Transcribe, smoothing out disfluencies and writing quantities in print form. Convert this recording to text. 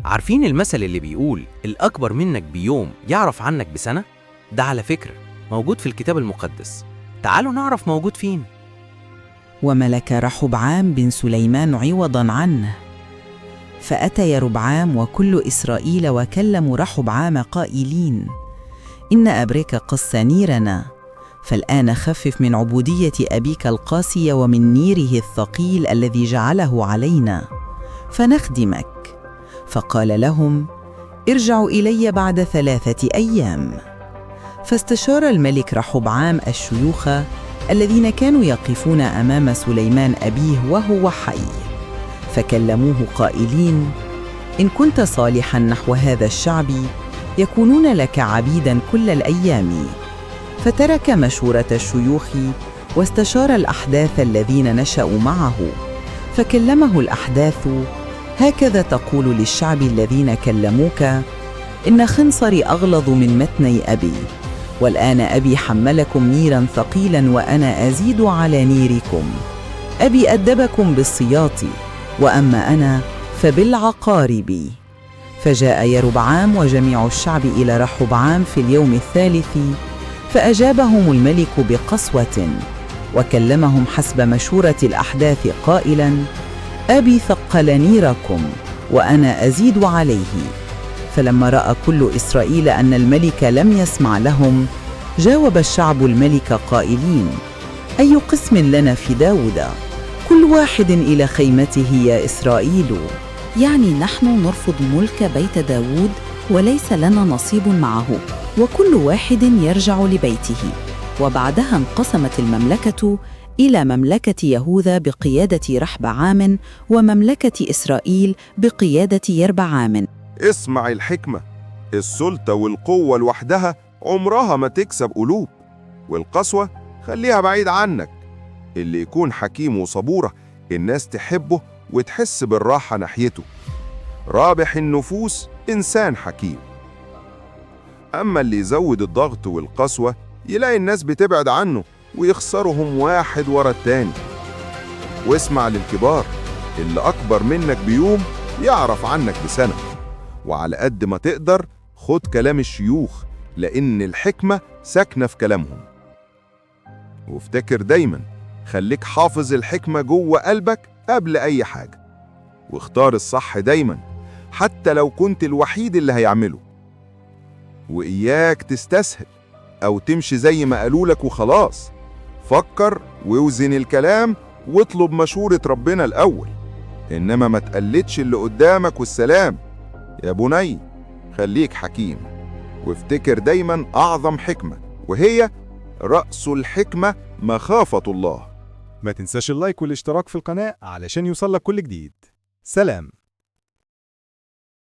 عارفين المثل اللي بيقول الأكبر منك بيوم يعرف عنك بسنة؟ ده على فكرة موجود في الكتاب المقدس. تعالوا نعرف موجود فين. وملك رحبعام بن سليمان عوضا عنه. فأتى يربعام وكل إسرائيل وكلموا رحبعام قائلين: إن أبرك قص نيرنا، فالآن خفف من عبودية أبيك القاسية ومن نيره الثقيل الذي جعله علينا فنخدمك. فقال لهم: ارجعوا إلي بعد 3 أيام. فاستشار الملك رحبعام الشيوخ الذين كانوا يقفون أمام سليمان أبيه وهو حي، فكلموه قائلين: إن كنت صالحاً نحو هذا الشعب يكونون لك عبيداً كل الأيام. فترك مشورة الشيوخ واستشار الأحداث الذين نشأوا معه، فكلمه الأحداث: هكذا تقول للشعب الذين كلموك: إن خنصري أغلظ من متني أبي، والآن أبي حملكم نيراً ثقيلاً وأنا أزيد على نيركم. أبي أدبكم بالسياط، وأما أنا فبالعقارب. فجاء يربعام وجميع الشعب إلى رحبعام في اليوم الثالث، فأجابهم الملك بقسوة، وكلمهم حسب مشورة الأحداث قائلاً: أبي ثقل نيركم وأنا أزيد عليه. فلما رأى كل إسرائيل أن الملك لم يسمع لهم، جاوب الشعب الملك قائلين: أي قسم لنا في داود؟ كل واحد إلى خيمته يا إسرائيل. يعني نحن نرفض ملك بيت داود وليس لنا نصيب معه، وكل واحد يرجع لبيته. وبعدها انقسمت المملكة إلى مملكة يهوذا بقيادة رحبعام، ومملكة إسرائيل بقيادة يربعام. اسمع الحكمة، السلطة والقوة لوحدها عمرها ما تكسب قلوب، والقسوة خليها بعيد عنك. اللي يكون حكيم وصبورة الناس تحبه وتحس بالراحة ناحيته. رابح النفوس إنسان حكيم. أما اللي يزود الضغط والقسوة يلاقي الناس بتبعد عنه ويخسرهم واحد ورا التاني. واسمع للكبار، اللي أكبر منك بيوم يعرف عنك بسنة. وعلى قد ما تقدر خد كلام الشيوخ، لأن الحكمة ساكنة في كلامهم. وافتكر دايما، خليك حافظ الحكمة جوه قلبك قبل أي حاجة، واختار الصح دايما حتى لو كنت الوحيد اللي هيعمله. وإياك تستسهل أو تمشي زي ما قالولك وخلاص. فكر ووزن الكلام واطلب مشورة ربنا الأول، إنما ما تقلدش اللي قدامك. والسلام يا بني، خليك حكيم، وافتكر دايما أعظم حكمة، وهي رأس الحكمة مخافة الله. ما تنساش اللايك والاشتراك في القناة علشان يوصلك كل جديد. سلام.